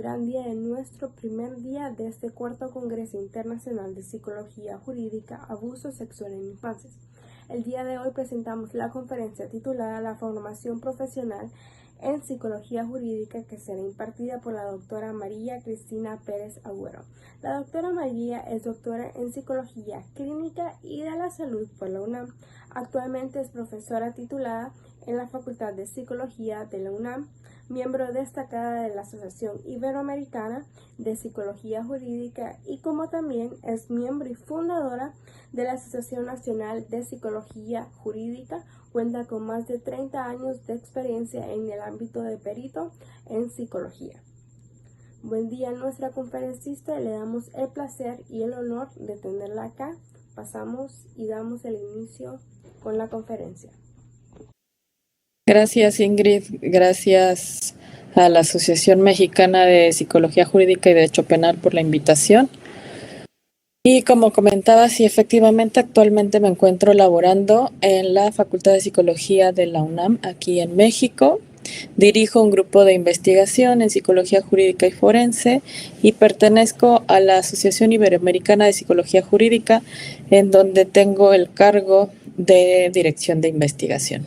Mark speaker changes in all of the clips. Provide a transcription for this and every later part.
Speaker 1: gran día de nuestro primer día de este cuarto Congreso Internacional de Psicología Jurídica, Abuso Sexual en Infancias. El día de hoy presentamos la conferencia titulada La formación profesional en Psicología Jurídica, que será impartida por la doctora María Cristina Pérez Agüero. La doctora María es doctora en Psicología Clínica y de la Salud por la UNAM. Actualmente es profesora titulada en la Facultad de Psicología de la UNAM, miembro destacada de la Asociación Iberoamericana de Psicología Jurídica y como también es miembro y fundadora de la Asociación Nacional de Psicología Jurídica. Cuenta con más de 30 años de experiencia en el ámbito de perito en psicología. Buen día a nuestra conferencista, le damos el placer y el honor de tenerla acá. Pasamos y damos el inicio con la conferencia.
Speaker 2: Gracias, Ingrid. Gracias a la Asociación Mexicana de Psicología Jurídica y Derecho Penal por la invitación. Y como comentaba, sí, efectivamente, actualmente me encuentro laborando en la Facultad de Psicología de la UNAM, aquí en México. Dirijo un grupo de investigación en Psicología Jurídica y Forense y pertenezco a la Asociación Iberoamericana de Psicología Jurídica, en donde tengo el cargo de dirección de investigación.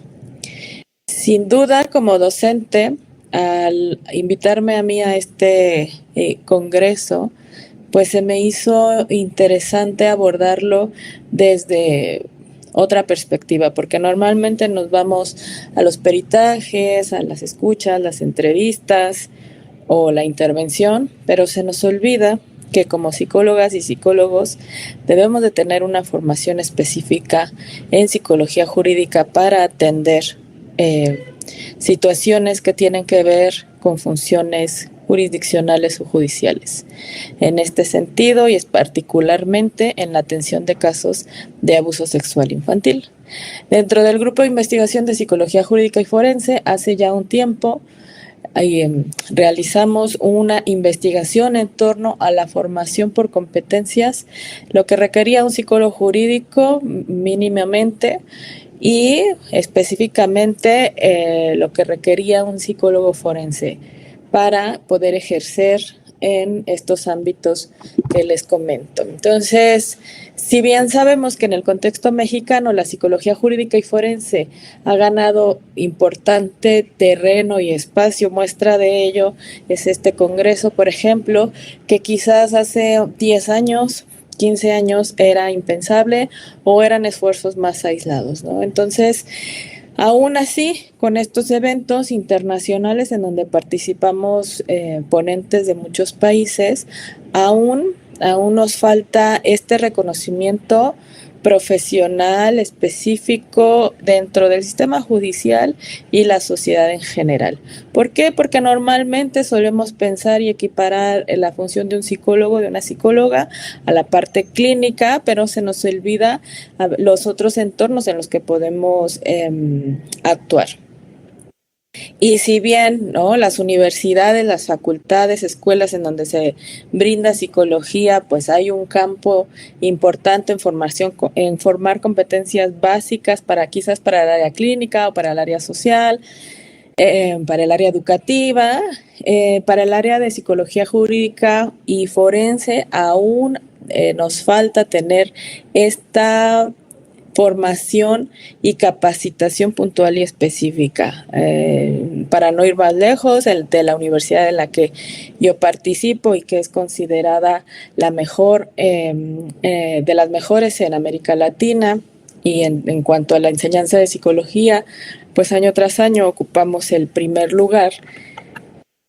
Speaker 2: Sin duda, como docente, al invitarme a mí a este congreso, pues se me hizo interesante abordarlo desde otra perspectiva, porque normalmente nos vamos a los peritajes, a las escuchas, las entrevistas o la intervención, pero se nos olvida que como psicólogas y psicólogos debemos de tener una formación específica en psicología jurídica para atender situaciones que tienen que ver con funciones jurisdiccionales o judiciales. En este sentido, y es particularmente en la atención de casos de abuso sexual infantil. Dentro del grupo de investigación de Psicología Jurídica y Forense, hace ya un tiempo, realizamos una investigación en torno a la formación por competencias, lo que requería un psicólogo jurídico mínimamente y específicamente lo que requería un psicólogo forense para poder ejercer en estos ámbitos que les comento. Entonces, si bien sabemos que en el contexto mexicano la psicología jurídica y forense ha ganado importante terreno y espacio, muestra de ello es este congreso, por ejemplo, que quizás hace 10 años, 15 años era impensable o eran esfuerzos más aislados, ¿no? Entonces, aún así, con estos eventos internacionales en donde participamos ponentes de muchos países, aún nos falta este reconocimiento profesional específico dentro del sistema judicial y la sociedad en general. ¿Por qué? Porque normalmente solemos pensar y equiparar la función de un psicólogo, de una psicóloga, a la parte clínica, pero se nos olvida los otros entornos en los que podemos actuar. Y si bien, ¿no?, las universidades, las facultades, escuelas en donde se brinda psicología, pues hay un campo importante en formar competencias básicas quizás para el área clínica o para el área social, para el área educativa, para el área de psicología jurídica y forense, aún nos falta tener esta formación y capacitación puntual y específica. Para no ir más lejos, de la universidad en la que yo participo y que es considerada la mejor, de las mejores en América Latina, y en cuanto a la enseñanza de psicología, pues año tras año ocupamos el primer lugar.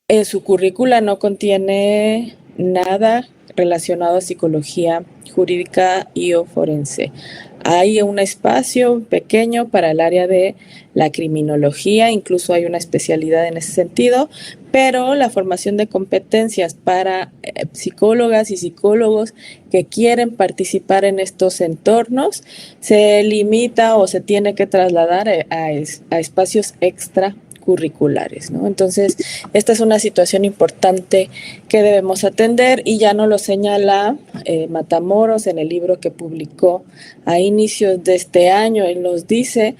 Speaker 2: En su currícula no contiene nada relacionado a psicología jurídica y o forense. Hay un espacio pequeño para el área de la criminología, incluso hay una especialidad en ese sentido, pero la formación de competencias para psicólogas y psicólogos que quieren participar en estos entornos se limita o se tiene que trasladar a espacios extra curriculares, ¿no? Entonces, esta es una situación importante que debemos atender y ya nos lo señala Matamoros en el libro que publicó a inicios de este año. Él nos dice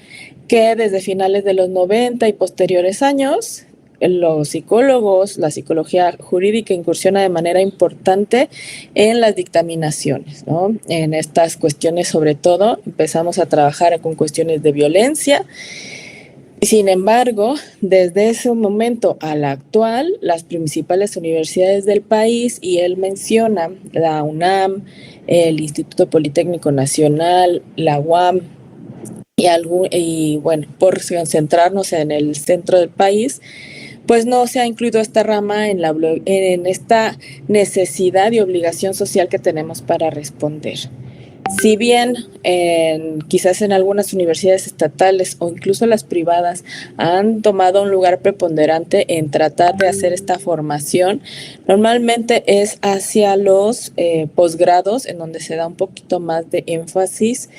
Speaker 2: que desde finales de los 90 y posteriores años los psicólogos, la psicología jurídica incursiona de manera importante en las dictaminaciones, ¿no? En estas cuestiones, sobre todo, empezamos a trabajar con cuestiones de violencia. Sin embargo, desde ese momento al actual, las principales universidades del país, y él menciona la UNAM, el Instituto Politécnico Nacional, la UAM, y bueno, por concentrarnos en el centro del país, pues no se ha incluido esta rama en esta necesidad y obligación social que tenemos para responder. Si bien quizás en algunas universidades estatales o incluso las privadas han tomado un lugar preponderante en tratar de hacer esta formación, normalmente es hacia los posgrados, en donde se da un poquito más de énfasis.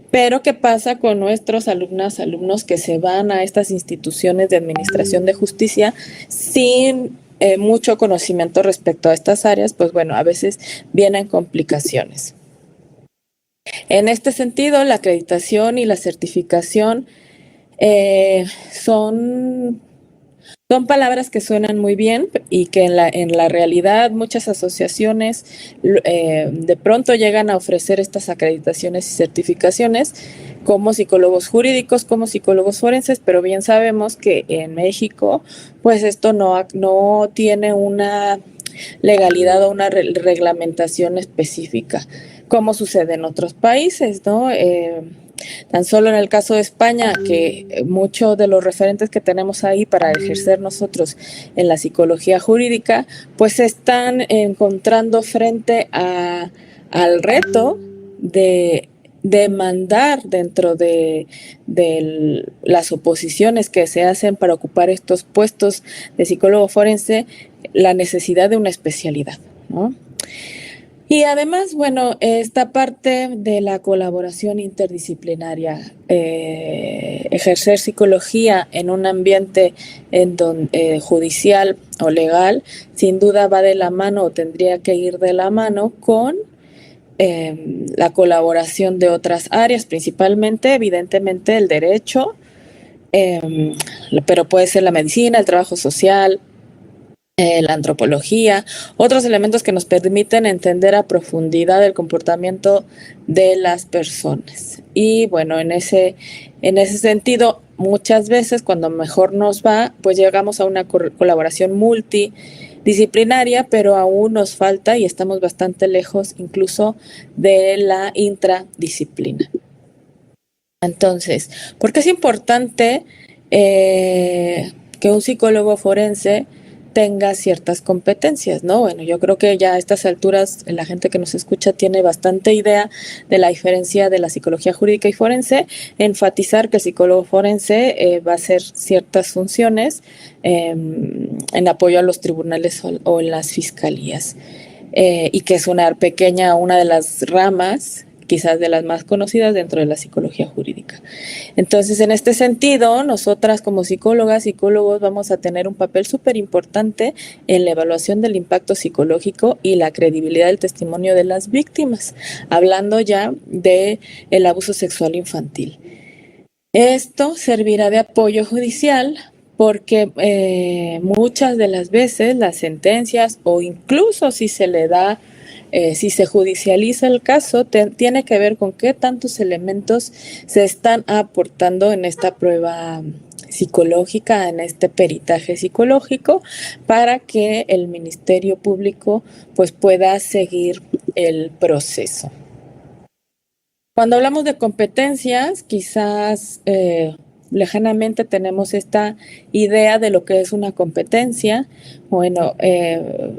Speaker 2: Pero ¿qué pasa con nuestros alumnos que se van a estas instituciones de administración de justicia sin mucho conocimiento respecto a estas áreas? Pues bueno, a veces vienen complicaciones. En este sentido, la acreditación y la certificación son palabras que suenan muy bien y que en la realidad muchas asociaciones de pronto llegan a ofrecer estas acreditaciones y certificaciones como psicólogos jurídicos, como psicólogos forenses, pero bien sabemos que en México pues esto no tiene una legalidad o una reglamentación específica, como sucede en otros países, ¿no? Tan solo en el caso de España, que muchos de los referentes que tenemos ahí para ejercer nosotros en la psicología jurídica, pues se están encontrando frente al reto de demandar dentro de las oposiciones que se hacen para ocupar estos puestos de psicólogo forense, la necesidad de una especialidad, ¿no? Y además, bueno, esta parte de la colaboración interdisciplinaria, ejercer psicología en un ambiente judicial o legal, sin duda va de la mano o tendría que ir de la mano con la colaboración de otras áreas, principalmente, evidentemente, el derecho, pero puede ser la medicina, el trabajo social, la antropología, otros elementos que nos permiten entender a profundidad el comportamiento de las personas. Y bueno, en ese sentido, muchas veces cuando mejor nos va, pues llegamos a una colaboración multidisciplinaria, pero aún nos falta y estamos bastante lejos incluso de la intradisciplina. Entonces, ¿por qué es importante que un psicólogo forense tenga ciertas competencias, ¿no? Bueno, yo creo que ya a estas alturas la gente que nos escucha tiene bastante idea de la diferencia de la psicología jurídica y forense. Enfatizar que el psicólogo forense va a hacer ciertas funciones en apoyo a los tribunales o en las fiscalías, y que es una de las ramas, quizás de las más conocidas dentro de la psicología jurídica. Entonces, en este sentido, nosotras como psicólogas, psicólogos, vamos a tener un papel súper importante en la evaluación del impacto psicológico y la credibilidad del testimonio de las víctimas, hablando ya del abuso sexual infantil. Esto servirá de apoyo judicial porque muchas de las veces las sentencias, o incluso si se le da si se judicializa el caso, tiene que ver con qué tantos elementos se están aportando en esta prueba psicológica, en este peritaje psicológico, para que el Ministerio Público pues pueda seguir el proceso. Cuando hablamos de competencias, quizás lejanamente tenemos esta idea de lo que es una competencia. Bueno,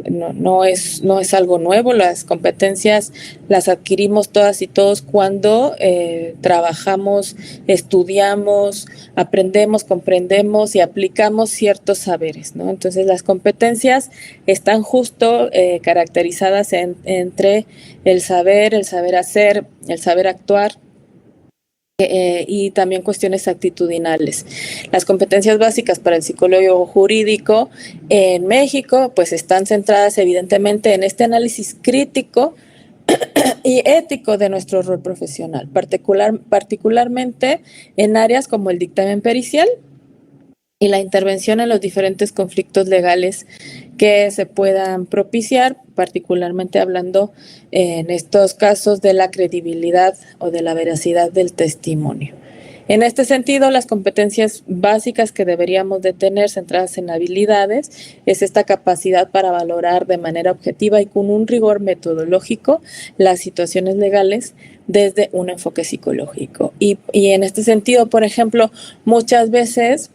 Speaker 2: no es algo nuevo. Las competencias las adquirimos todas y todos cuando trabajamos, estudiamos, aprendemos, comprendemos y aplicamos ciertos saberes, ¿no? Entonces, las competencias están justo caracterizadas entre el saber hacer, el saber actuar, y también cuestiones actitudinales. Las competencias básicas para el psicólogo jurídico en México pues están centradas evidentemente en este análisis crítico y ético de nuestro rol profesional, particularmente en áreas como el dictamen pericial y la intervención en los diferentes conflictos legales que se puedan propiciar, particularmente hablando en estos casos de la credibilidad o de la veracidad del testimonio. En este sentido, las competencias básicas que deberíamos de tener centradas en habilidades es esta capacidad para valorar de manera objetiva y con un rigor metodológico las situaciones legales desde un enfoque psicológico. Y en este sentido, por ejemplo, muchas veces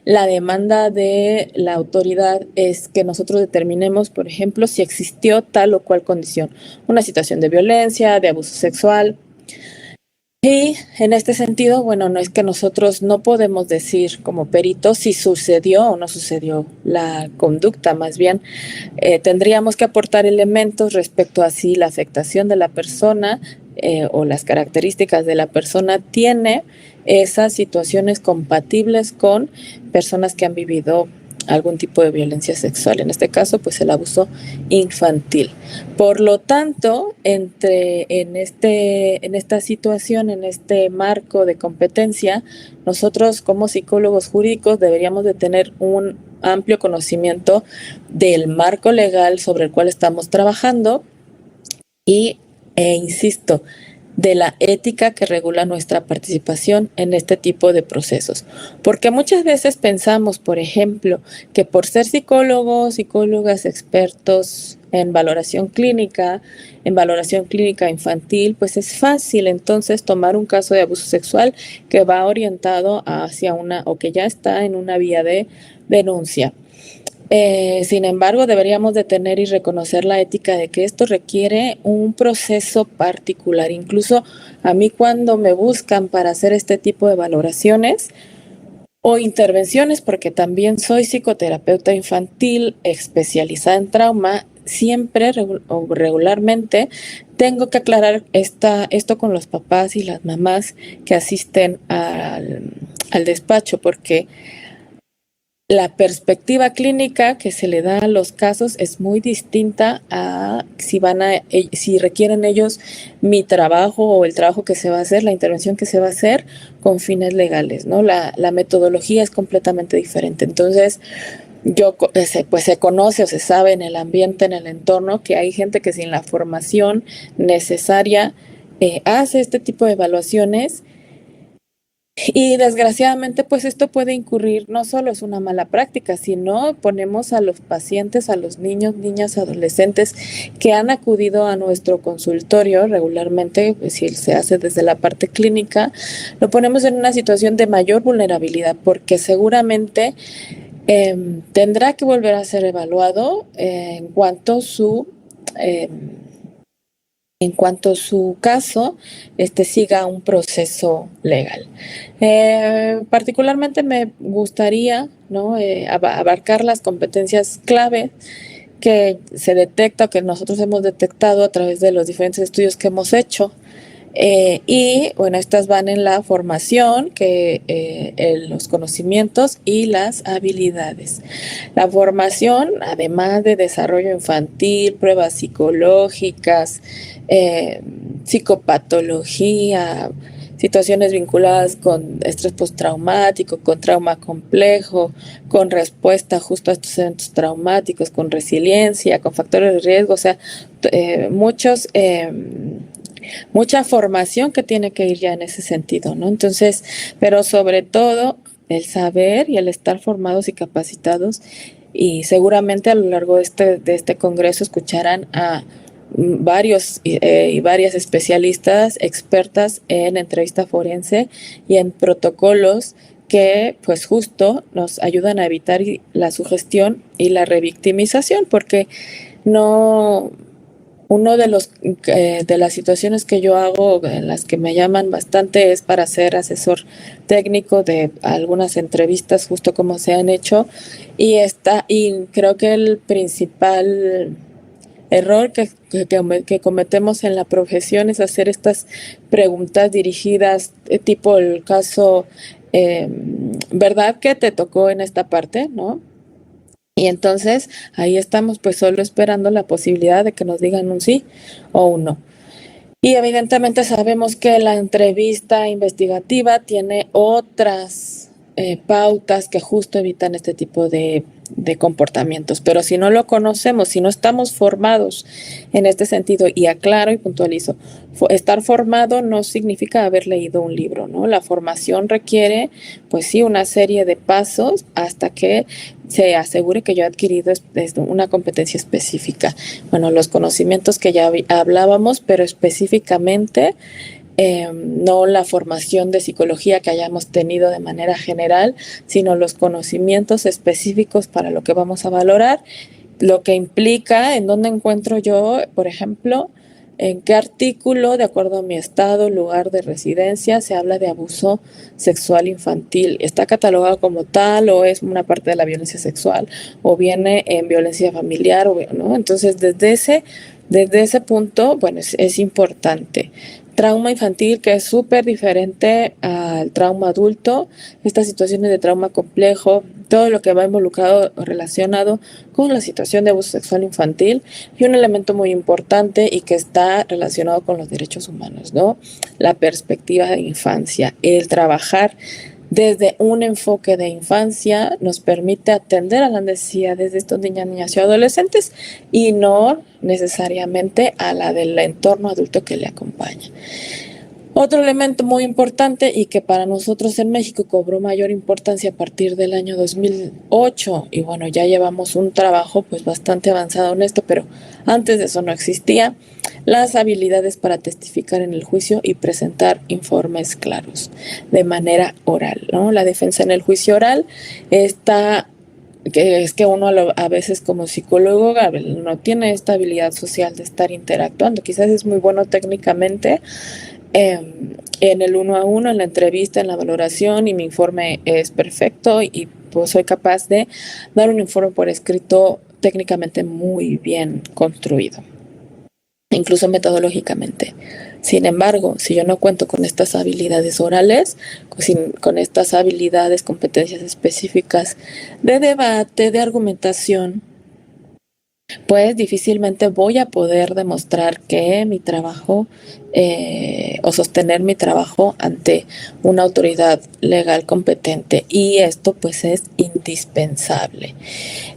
Speaker 2: la demanda de la autoridad es que nosotros determinemos, por ejemplo, si existió tal o cual condición, una situación de violencia, de abuso sexual. Y en este sentido, bueno, no es que nosotros no podemos decir como peritos si sucedió o no sucedió la conducta, más bien tendríamos que aportar elementos respecto a si la afectación de la persona o las características de la persona tiene esas situaciones compatibles con personas que han vivido algún tipo de violencia sexual, en este caso pues el abuso infantil. Por lo tanto, en esta situación, en este marco de competencia, nosotros como psicólogos jurídicos deberíamos de tener un amplio conocimiento del marco legal sobre el cual estamos trabajando y, insisto, de la ética que regula nuestra participación en este tipo de procesos. Porque muchas veces pensamos, por ejemplo, que por ser psicólogos, psicólogas expertos en valoración clínica infantil, pues es fácil entonces tomar un caso de abuso sexual que va orientado hacia o que ya está en una vía de denuncia. Sin embargo, deberíamos de tener y reconocer la ética de que esto requiere un proceso particular. Incluso a mí cuando me buscan para hacer este tipo de valoraciones o intervenciones, porque también soy psicoterapeuta infantil especializada en trauma, siempre o regularmente tengo que aclarar esto con los papás y las mamás que asisten al despacho, porque la perspectiva clínica que se le da a los casos es muy distinta a si requieren ellos mi trabajo o el trabajo que se va a hacer, la intervención que se va a hacer con fines legales, ¿no? La metodología es completamente diferente. Entonces, pues se conoce o se sabe en el ambiente, en el entorno, que hay gente que sin la formación necesaria hace este tipo de evaluaciones. Y desgraciadamente, pues esto puede incurrir, no solo es una mala práctica, sino ponemos a los pacientes, a los niños, niñas, adolescentes que han acudido a nuestro consultorio regularmente, pues, si se hace desde la parte clínica, lo ponemos en una situación de mayor vulnerabilidad, porque seguramente tendrá que volver a ser evaluado en cuanto su caso siga un proceso legal. Particularmente me gustaría, ¿no?, abarcar las competencias clave que se detecta o que nosotros hemos detectado a través de los diferentes estudios que hemos hecho. Y bueno, estas van en la formación, los conocimientos y las habilidades. La formación, además de desarrollo infantil, pruebas psicológicas, psicopatología, situaciones vinculadas con estrés postraumático, con trauma complejo, con respuesta justo a estos eventos traumáticos, con resiliencia, con factores de riesgo, o sea, mucha formación que tiene que ir ya en ese sentido, ¿no? Entonces, pero sobre todo el saber y el estar formados y capacitados, y seguramente a lo largo de este congreso escucharán a varios y varias especialistas expertas en entrevista forense y en protocolos que pues justo nos ayudan a evitar la sugestión y la revictimización, porque uno de las situaciones que yo hago, en las que me llaman bastante, es para ser asesor técnico de algunas entrevistas, justo como se han hecho, y creo que el principal error que cometemos en la profesión es hacer estas preguntas dirigidas, tipo el caso, ¿verdad que te tocó en esta parte, no? Y entonces ahí estamos pues solo esperando la posibilidad de que nos digan un sí o un no. Y evidentemente sabemos que la entrevista investigativa tiene otras pautas que justo evitan este tipo de comportamientos. Pero si no lo conocemos, si no estamos formados en este sentido, y aclaro y puntualizo, estar formado no significa haber leído un libro, ¿no? La formación requiere, pues sí, una serie de pasos hasta que se asegure que yo he adquirido una competencia específica. Bueno, los conocimientos que ya hablábamos, pero específicamente no la formación de psicología que hayamos tenido de manera general, sino los conocimientos específicos para lo que vamos a valorar, lo que implica en dónde encuentro yo, por ejemplo, en qué artículo, de acuerdo a mi estado, lugar de residencia, se habla de abuso sexual infantil. ¿Está catalogado como tal o es una parte de la violencia sexual o viene en violencia familiar? ¿No? Entonces, desde ese punto, bueno, es importante. Trauma infantil, que es súper diferente al trauma adulto, estas situaciones de trauma complejo, todo lo que va involucrado o relacionado con la situación de abuso sexual infantil, y un elemento muy importante y que está relacionado con los derechos humanos, ¿no? La perspectiva de infancia, el trabajar desde un enfoque de infancia nos permite atender a las necesidades de estos niñas y adolescentes y no necesariamente a la del entorno adulto que le acompaña. Otro elemento muy importante y que para nosotros en México cobró mayor importancia a partir del año 2008, y bueno, ya llevamos un trabajo pues bastante avanzado en esto, pero antes de eso no existía, las habilidades para testificar en el juicio y presentar informes claros de manera oral, ¿no? La defensa en el juicio oral está que es que uno a veces como psicólogo no tiene esta habilidad social de estar interactuando, quizás es muy bueno técnicamente en el 1 a 1, en la entrevista, en la valoración, y mi informe es perfecto y pues soy capaz de dar un informe por escrito técnicamente muy bien construido, incluso metodológicamente. Sin embargo, si yo no cuento con estas habilidades orales, con estas habilidades, competencias específicas de debate, de argumentación, pues difícilmente voy a poder demostrar que mi trabajo o sostener mi trabajo ante una autoridad legal competente, y esto pues es indispensable.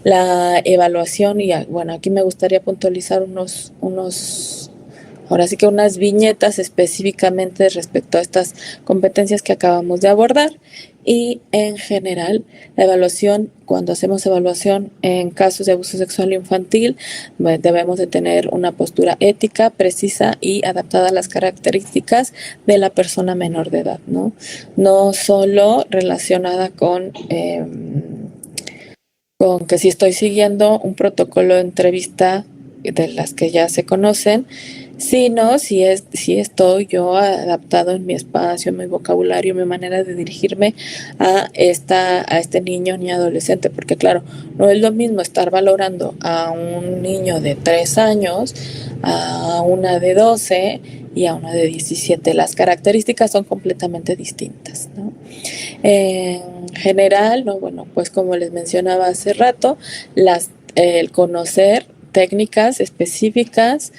Speaker 2: La evaluación, y bueno, aquí me gustaría puntualizar ahora sí que unas viñetas específicamente respecto a estas competencias que acabamos de abordar. Y en general, la evaluación, cuando hacemos evaluación en casos de abuso sexual infantil, debemos de tener una postura ética, precisa y adaptada a las características de la persona menor de edad, ¿no? No solo relacionada con que si estoy siguiendo un protocolo de entrevista de las que ya se conocen, sino si estoy yo adaptado en mi espacio, mi vocabulario, mi manera de dirigirme a este niño ni adolescente, porque claro, no es lo mismo estar valorando a un niño de 3 años, a una de 12 y a una de 17. Las características son completamente distintas, ¿no? En general, no, bueno, pues como les mencionaba hace rato, el conocer técnicas específicas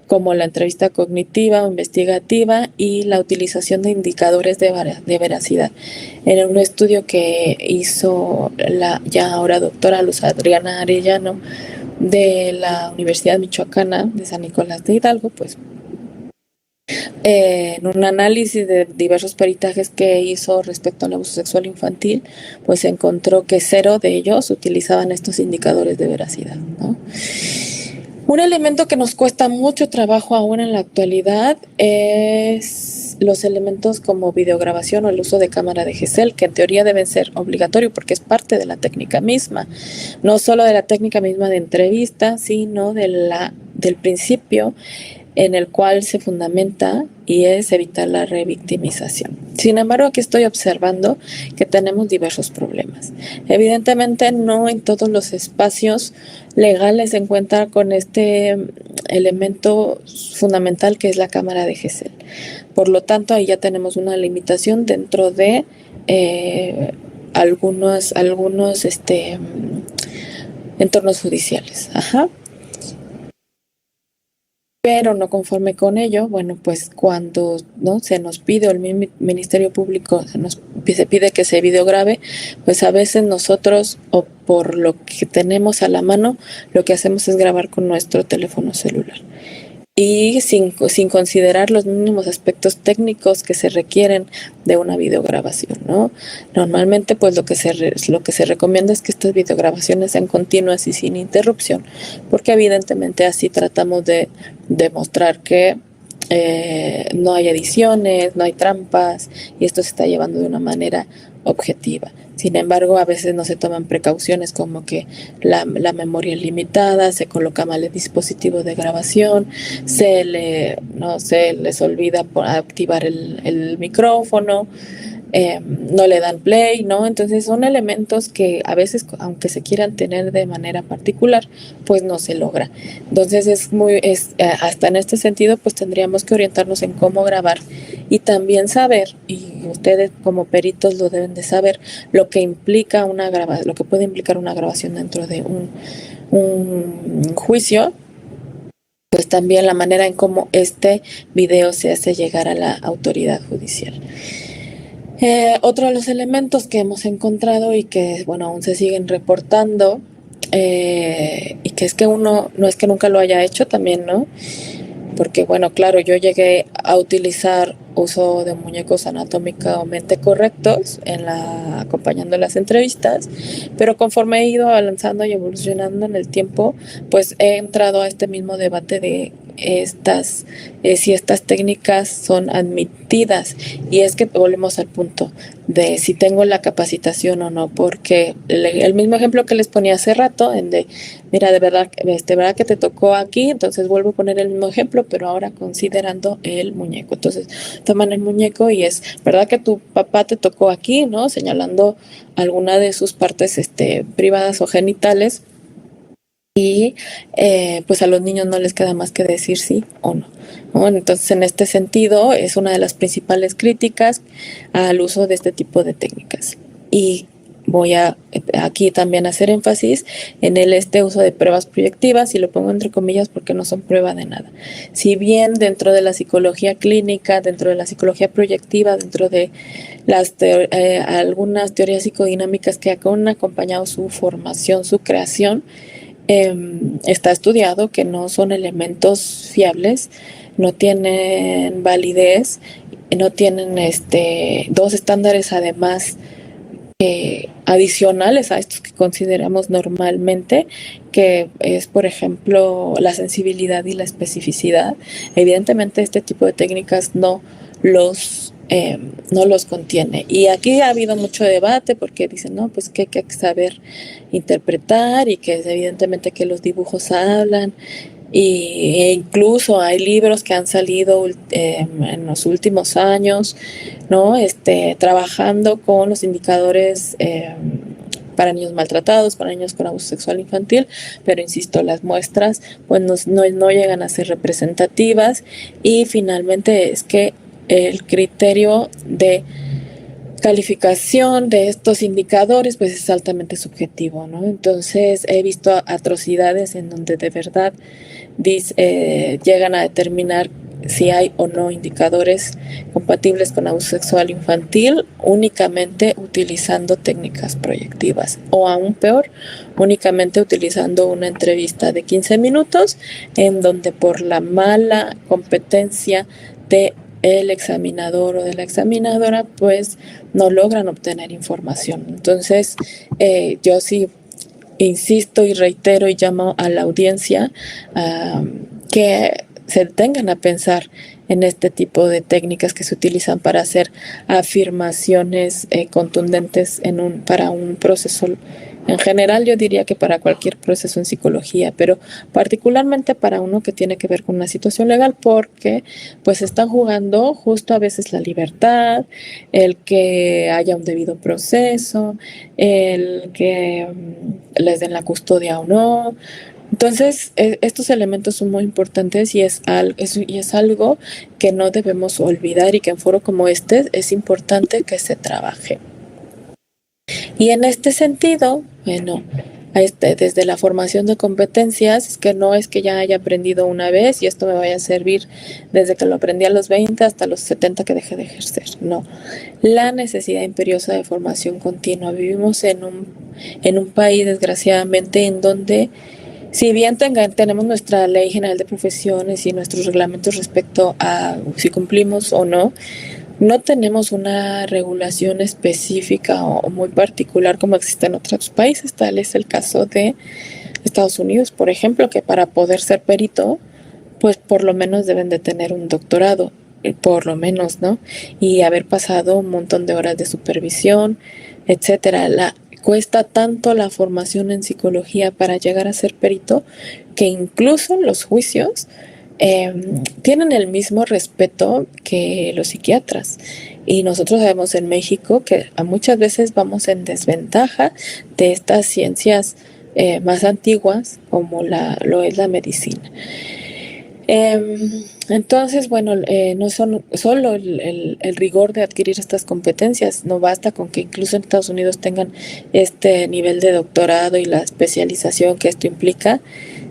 Speaker 2: como la entrevista cognitiva o investigativa y la utilización de indicadores de veracidad. En un estudio que hizo la ya ahora doctora Luz Adriana Arellano de la Universidad Michoacana de San Nicolás de Hidalgo, pues en un análisis de diversos peritajes que hizo respecto al abuso sexual infantil, pues se encontró que 0 de ellos utilizaban estos indicadores de veracidad, ¿no? Un elemento que nos cuesta mucho trabajo aún en la actualidad es los elementos como videograbación o el uso de cámara de Gesell, que en teoría deben ser obligatorio porque es parte de la técnica misma, no solo de la técnica misma de entrevista, sino del principio en el cual se fundamenta, y es evitar la revictimización. Sin embargo, aquí estoy observando que tenemos diversos problemas. Evidentemente, no en todos los espacios legales se encuentra con este elemento fundamental que es la cámara de Gesell. Por lo tanto, ahí ya tenemos una limitación dentro de algunos entornos judiciales. Ajá. Pero no conforme con ello, bueno, pues cuando no se nos pide, o el Ministerio Público se pide que se videograbe, pues a veces nosotros, o por lo que tenemos a la mano, lo que hacemos es grabar con nuestro teléfono celular y sin considerar los mínimos aspectos técnicos que se requieren de una videograbación, ¿no? Normalmente, pues lo que se recomienda es que estas videograbaciones sean continuas y sin interrupción, porque evidentemente así tratamos de demostrar que no hay ediciones, no hay trampas, y esto se está llevando de una manera objetiva. Sin embargo, a veces no se toman precauciones como que la memoria es limitada, se coloca mal el dispositivo de grabación, no se les olvida activar el micrófono, no le dan play, ¿no? Entonces son elementos que a veces, aunque se quieran tener de manera particular, pues no se logra. Entonces hasta en este sentido, pues tendríamos que orientarnos en cómo grabar y también saber, y ustedes como peritos lo deben de saber, lo que implica lo que puede implicar una grabación dentro de un juicio, pues también la manera en cómo este video se hace llegar a la autoridad judicial. Otro de los elementos que hemos encontrado y que, bueno, aún se siguen reportando, y que es que uno, no es que nunca lo haya hecho también, ¿no? Porque, bueno, claro, yo llegué a utilizar uso de muñecos anatómicamente correctos acompañando las entrevistas, pero conforme he ido avanzando y evolucionando en el tiempo, pues he entrado a este mismo debate de si estas técnicas son admitidas, y es que volvemos al punto de si tengo la capacitación o no, porque el mismo ejemplo que les ponía hace rato, mira, de verdad que te tocó aquí, entonces vuelvo a poner el mismo ejemplo, pero ahora considerando el muñeco. Entonces toman el muñeco y es verdad que tu papá te tocó aquí, ¿no? Señalando alguna de sus partes privadas o genitales, y pues a los niños no les queda más que decir sí o no. Bueno, entonces en este sentido es una de las principales críticas al uso de este tipo de técnicas, y voy a aquí también hacer énfasis en el uso de pruebas proyectivas, y lo pongo entre comillas porque no son prueba de nada. Si bien dentro de la psicología clínica, dentro de la psicología proyectiva, dentro de algunas teorías psicodinámicas que han acompañado su formación, su creación, está estudiado que no son elementos fiables, no tienen validez, no tienen dos estándares además adicionales a estos que consideramos normalmente, que es, por ejemplo, la sensibilidad y la especificidad. Evidentemente este tipo de técnicas no los contiene. Y aquí ha habido mucho debate porque dicen, no, pues que hay que saber interpretar, y que es evidentemente que los dibujos hablan, e incluso hay libros que han salido en los últimos años, ¿no? Trabajando con los indicadores para niños maltratados, para niños con abuso sexual infantil, pero insisto, las muestras pues no llegan a ser representativas, y finalmente es que el criterio de calificación de estos indicadores pues es altamente subjetivo, ¿no? Entonces he visto atrocidades en donde de verdad llegan a determinar si hay o no indicadores compatibles con abuso sexual infantil únicamente utilizando técnicas proyectivas, o aún peor, únicamente utilizando una entrevista de 15 minutos en donde por la mala competencia de el examinador o de la examinadora pues no logran obtener información. Entonces yo sí insisto y reitero y llamo a la audiencia que se detengan a pensar en este tipo de técnicas que se utilizan para hacer afirmaciones contundentes para un proceso. En general yo diría que para cualquier proceso en psicología, pero particularmente para uno que tiene que ver con una situación legal, porque pues están jugando justo a veces la libertad, el que haya un debido proceso, el que les den la custodia o no. Entonces, estos elementos son muy importantes, y es algo que no debemos olvidar, y que en foro como este es importante que se trabaje. Y en este sentido, bueno, desde la formación de competencias, es que no es que ya haya aprendido una vez y esto me vaya a servir desde que lo aprendí a los 20 hasta los 70 que dejé de ejercer. No, la necesidad imperiosa de formación continua. Vivimos en un país, desgraciadamente, en donde si bien tenemos nuestra ley general de profesiones y nuestros reglamentos respecto a si cumplimos o no, no tenemos una regulación específica o muy particular como existe en otros países. Tal es el caso de Estados Unidos, por ejemplo, que para poder ser perito, pues por lo menos deben de tener un doctorado, por lo menos, ¿no? Y haber pasado un montón de horas de supervisión, etcétera. Cuesta tanto la formación en psicología para llegar a ser perito que incluso los juicios tienen el mismo respeto que los psiquiatras. Y nosotros sabemos en México que muchas veces vamos en desventaja de estas ciencias más antiguas como lo es la medicina. Entonces, bueno, no son solo el rigor de adquirir estas competencias, no basta con que incluso en Estados Unidos tengan este nivel de doctorado y la especialización que esto implica,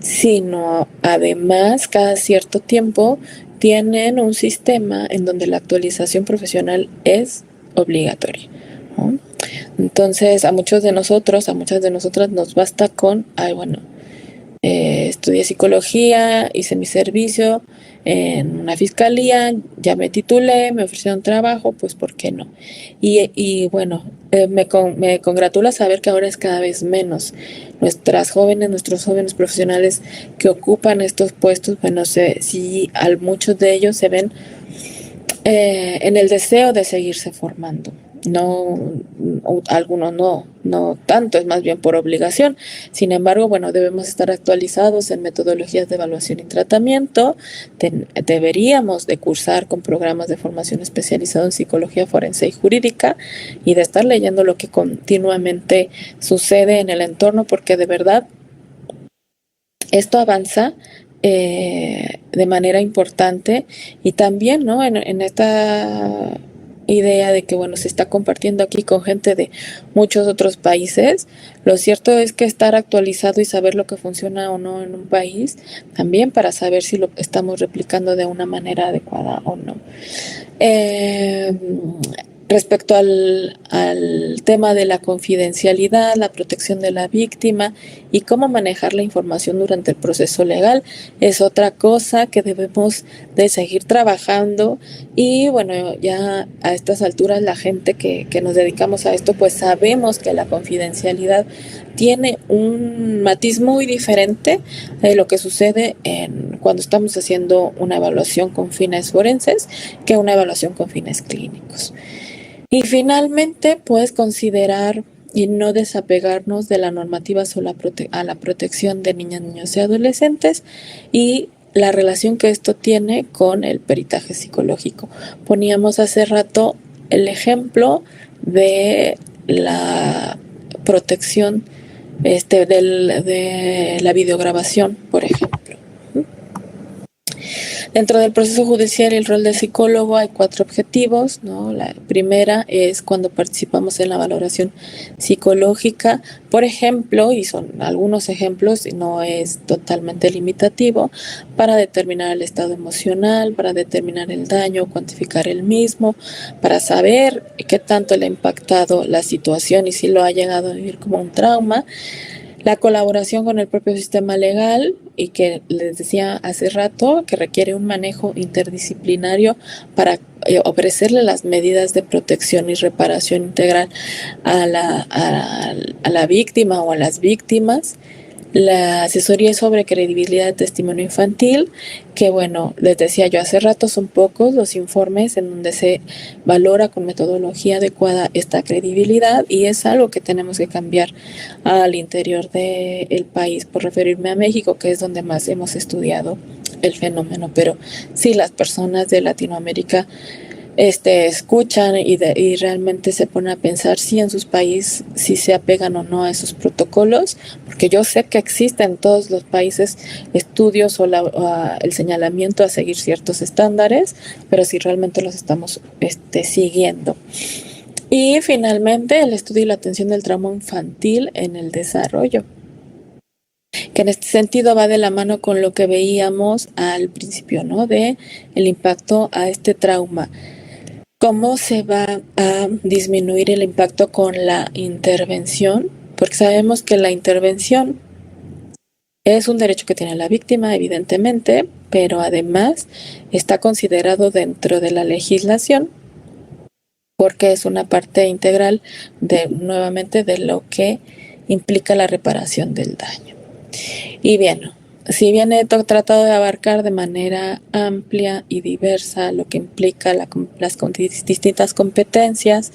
Speaker 2: sino además cada cierto tiempo tienen un sistema en donde la actualización profesional es obligatoria, ¿no? Entonces, a muchas de nosotras nos basta con, estudié psicología, hice mi servicio en una fiscalía, ya me titulé, me ofrecieron trabajo, pues ¿por qué no? Y bueno, me congratula saber que ahora es cada vez menos. Nuestros jóvenes profesionales que ocupan estos puestos, bueno, sí, muchos de ellos se ven en el deseo de seguirse formando. No, algunos no tanto, es más bien por obligación. Sin embargo, bueno, debemos estar actualizados en metodologías de evaluación y tratamiento. Deberíamos de cursar con programas de formación especializado en psicología forense y jurídica y de estar leyendo lo que continuamente sucede en el entorno, porque de verdad esto avanza de manera importante. Y también, ¿no?, en esta idea de que, bueno, se está compartiendo aquí con gente de muchos otros países. Lo cierto es que estar actualizado y saber lo que funciona o no en un país, también para saber si lo estamos replicando de una manera adecuada o no. Respecto al tema de la confidencialidad, la protección de la víctima y cómo manejar la información durante el proceso legal, es otra cosa que debemos de seguir trabajando. Y bueno, ya a estas alturas la gente que nos dedicamos a esto, pues sabemos que la confidencialidad tiene un matiz muy diferente de lo que sucede cuando estamos haciendo una evaluación con fines forenses que una evaluación con fines clínicos. Y finalmente, pues considerar y no desapegarnos de la normativa a la protección de niñas, niños y adolescentes y la relación que esto tiene con el peritaje psicológico. Poníamos hace rato el ejemplo de la protección de la videograbación, por ejemplo. Dentro del proceso judicial y el rol del psicólogo hay 4 objetivos, ¿no? La primera es cuando participamos en la valoración psicológica, por ejemplo, y son algunos ejemplos, y no es totalmente limitativo, para determinar el estado emocional, para determinar el daño, cuantificar el mismo, para saber qué tanto le ha impactado la situación y si lo ha llegado a vivir como un trauma. La colaboración con el propio sistema legal y que les decía hace rato que requiere un manejo interdisciplinario para ofrecerle las medidas de protección y reparación integral a la víctima o a las víctimas. La asesoría sobre credibilidad de testimonio infantil, que bueno, les decía yo hace rato, son pocos los informes en donde se valora con metodología adecuada esta credibilidad y es algo que tenemos que cambiar al interior del país, por referirme a México, que es donde más hemos estudiado el fenómeno. Pero sí, las personas de Latinoamérica escuchan y realmente se ponen a pensar si en sus países si se apegan o no a esos protocolos, porque yo sé que existen en todos los países estudios o el señalamiento a seguir ciertos estándares, pero si realmente los estamos siguiendo. Y finalmente el estudio y la atención del trauma infantil en el desarrollo. que en este sentido va de la mano con lo que veíamos al principio, ¿no? De el impacto a este trauma. ¿Cómo se va a disminuir el impacto con la intervención? Porque sabemos que la intervención es un derecho que tiene la víctima, evidentemente, pero además está considerado dentro de la legislación porque es una parte integral nuevamente de lo que implica la reparación del daño. Y bien, si bien he tratado de abarcar de manera amplia y diversa lo que implica las distintas competencias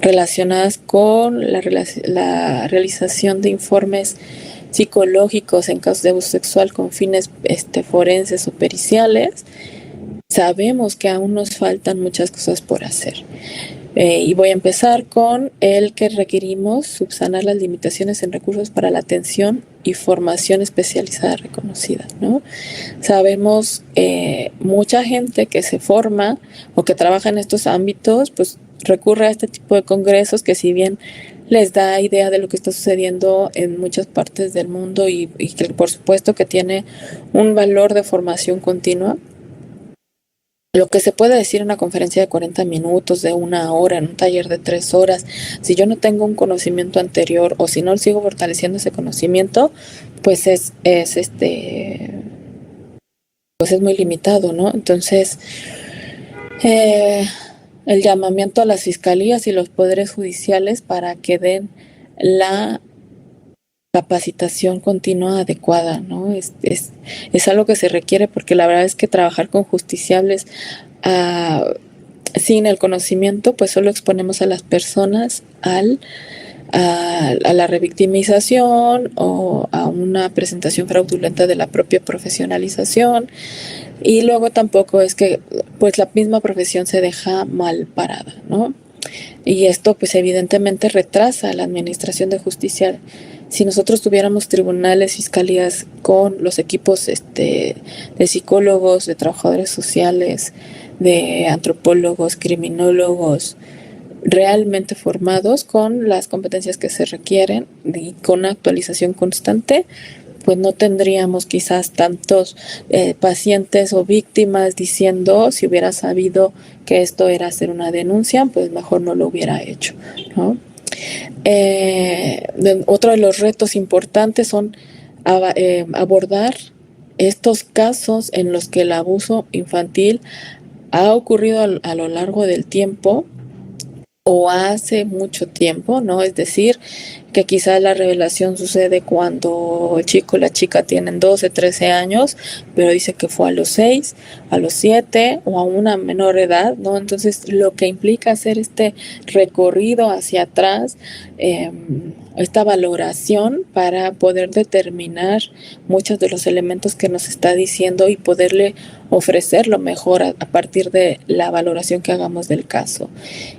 Speaker 2: relacionadas con la realización de informes psicológicos en casos de abuso sexual con fines forenses o periciales, sabemos que aún nos faltan muchas cosas por hacer. Y voy a empezar con el que requerimos subsanar las limitaciones en recursos para la atención y formación especializada reconocida, ¿no? Sabemos mucha gente que se forma o que trabaja en estos ámbitos, pues recurre a este tipo de congresos que, si bien les da idea de lo que está sucediendo en muchas partes del mundo y que por supuesto que tiene un valor de formación continua, lo que se puede decir en una conferencia de 40 minutos, de 1 hora, en un taller de 3 horas, si yo no tengo un conocimiento anterior o si no sigo fortaleciendo ese conocimiento, pues es muy limitado, ¿no? Entonces, el llamamiento a las fiscalías y los poderes judiciales para que den la capacitación continua adecuada, ¿no? Es algo que se requiere, porque la verdad es que trabajar con justiciables sin el conocimiento, pues solo exponemos a las personas a la revictimización o a una presentación fraudulenta de la propia profesionalización, y luego tampoco es que pues la misma profesión se deja mal parada, ¿no? Y esto pues evidentemente retrasa la administración de justicia. Si nosotros tuviéramos tribunales, fiscalías con los equipos de psicólogos, de trabajadores sociales, de antropólogos, criminólogos, realmente formados con las competencias que se requieren y con una actualización constante, pues no tendríamos quizás tantos pacientes o víctimas diciendo, si hubiera sabido que esto era hacer una denuncia, pues mejor no lo hubiera hecho, ¿no? Otro de los retos importantes son abordar estos casos en los que el abuso infantil ha ocurrido a lo largo del tiempo o hace mucho tiempo, ¿no? Es decir, que quizás la revelación sucede cuando el chico o la chica tienen 12, 13 años, pero dice que fue a los 6, a los 7 o a una menor edad, ¿no? Entonces, lo que implica hacer este recorrido hacia atrás, esta valoración para poder determinar muchos de los elementos que nos está diciendo y poderle ofrecer lo mejor a partir de la valoración que hagamos del caso.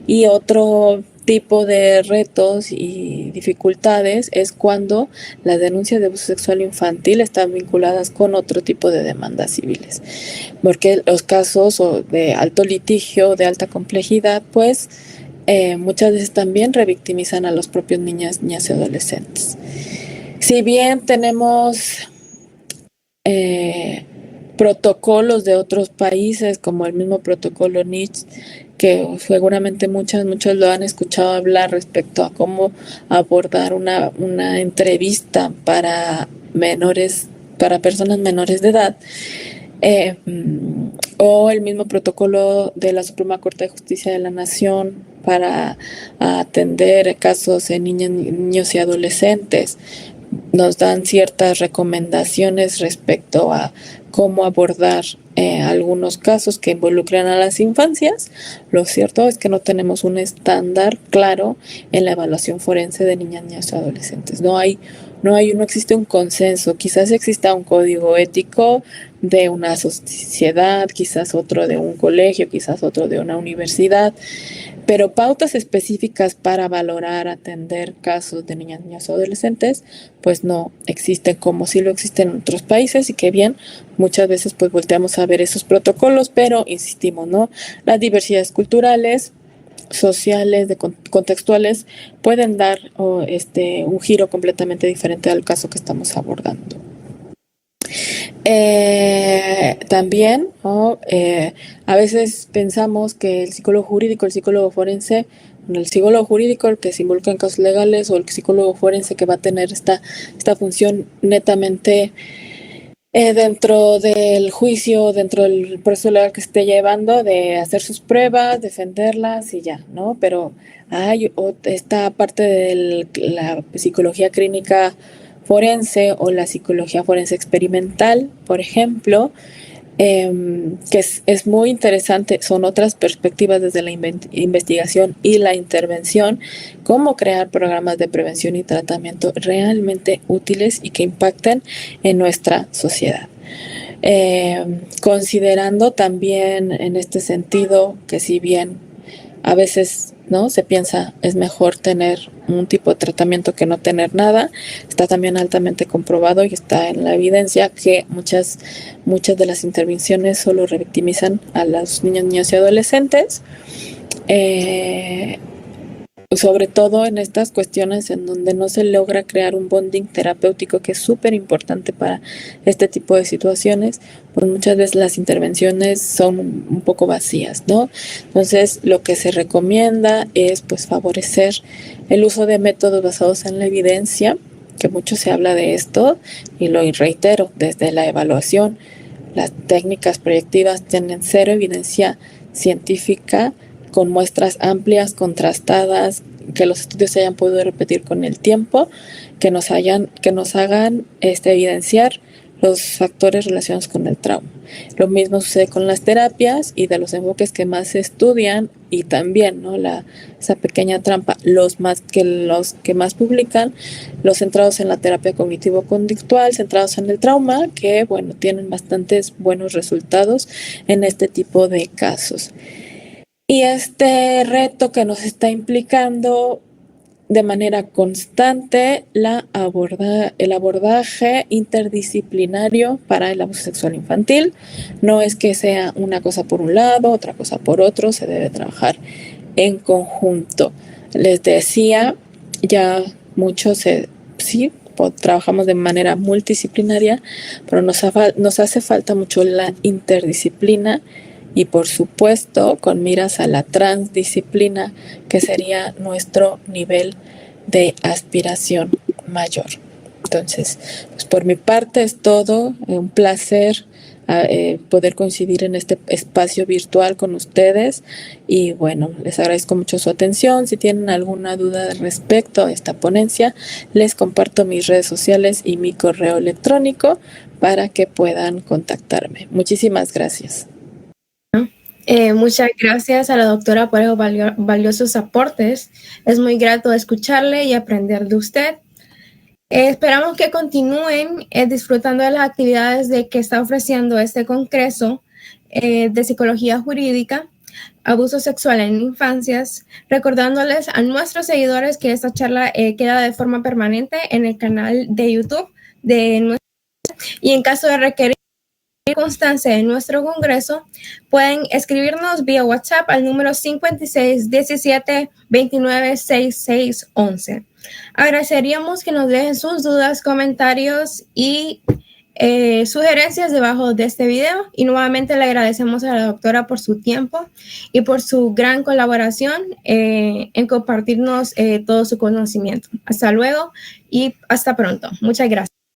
Speaker 2: Y otro tipo de retos y dificultades es cuando las denuncias de abuso sexual infantil están vinculadas con otro tipo de demandas civiles, porque los casos de alto litigio, de alta complejidad, pues muchas veces también revictimizan a los propios niñas y adolescentes. Si bien tenemos protocolos de otros países, como el mismo protocolo NICH, que seguramente muchos lo han escuchado hablar respecto a cómo abordar una entrevista para personas menores de edad, o el mismo protocolo de la Suprema Corte de Justicia de la Nación para atender casos en niños y adolescentes. Nos dan ciertas recomendaciones respecto a cómo abordar algunos casos que involucran a las infancias. Lo cierto es que no tenemos un estándar claro en la evaluación forense de niñas, niños y adolescentes. No existe un consenso. Quizás exista un código ético de una sociedad, quizás otro de un colegio, quizás otro de una universidad, pero pautas específicas para valorar, atender casos de niñas, niños o adolescentes, pues no existen como sí lo existen en otros países, y que bien, muchas veces pues volteamos a ver esos protocolos, pero insistimos, ¿no? Las diversidades culturales, sociales, contextuales, pueden dar un giro completamente diferente al caso que estamos abordando. También, ¿no? A veces pensamos que el psicólogo jurídico, el psicólogo forense, el psicólogo jurídico, el que se involucra en casos legales, o el psicólogo forense que va a tener esta función netamente dentro del juicio, dentro del proceso legal que se esté llevando, de hacer sus pruebas, defenderlas y ya, ¿no? Pero hay esta parte de la psicología clínica forense o la psicología forense experimental, por ejemplo, que es muy interesante, son otras perspectivas desde la investigación y la intervención, cómo crear programas de prevención y tratamiento realmente útiles y que impacten en nuestra sociedad. Considerando también en este sentido que si bien a veces, ¿no?, se piensa es mejor tener un tipo de tratamiento que no tener nada, está también altamente comprobado y está en la evidencia que muchas de las intervenciones solo revictimizan a los niños y adolescentes, sobre todo en estas cuestiones en donde no se logra crear un bonding terapéutico, que es súper importante para este tipo de situaciones, pues muchas veces las intervenciones son un poco vacías, ¿no? Entonces, lo que se recomienda es pues favorecer el uso de métodos basados en la evidencia, que mucho se habla de esto, y lo reitero, desde la evaluación, las técnicas proyectivas tienen cero evidencia científica, con muestras amplias, contrastadas, que los estudios se hayan podido repetir con el tiempo, que nos hagan evidenciar los factores relacionados con el trauma. Lo mismo sucede con las terapias y de los enfoques que más se estudian, y también, ¿no?, esa pequeña trampa, los que más publican, los centrados en la terapia cognitivo-conductual, centrados en el trauma, que bueno, tienen bastantes buenos resultados en este tipo de casos. Y este reto que nos está implicando de manera constante el abordaje interdisciplinario para el abuso sexual infantil. No es que sea una cosa por un lado, otra cosa por otro, se debe trabajar en conjunto. Les decía, ya muchos sí, trabajamos de manera multidisciplinaria, pero nos hace falta mucho la interdisciplina, y por supuesto con miras a la transdisciplina, que sería nuestro nivel de aspiración mayor. Entonces, pues por mi parte es todo, un placer poder coincidir en este espacio virtual con ustedes, y bueno, les agradezco mucho su atención. Si tienen alguna duda respecto a esta ponencia, les comparto mis redes sociales y mi correo electrónico para que puedan contactarme. Muchísimas gracias.
Speaker 1: Muchas gracias a la doctora por esos valiosos aportes. Es muy grato escucharle y aprender de usted. Esperamos que continúen disfrutando de las actividades que está ofreciendo este congreso de psicología jurídica, abuso sexual en infancias, recordándoles a nuestros seguidores que esta charla queda de forma permanente en el canal de YouTube de nuestro, y en caso de requerir constancia en nuestro congreso, pueden escribirnos vía WhatsApp al número 56 17 29 66 11. Agradeceríamos que nos dejen sus dudas, comentarios y sugerencias debajo de este video, y nuevamente le agradecemos a la doctora por su tiempo y por su gran colaboración en compartirnos todo su conocimiento. Hasta luego y hasta pronto. Muchas gracias.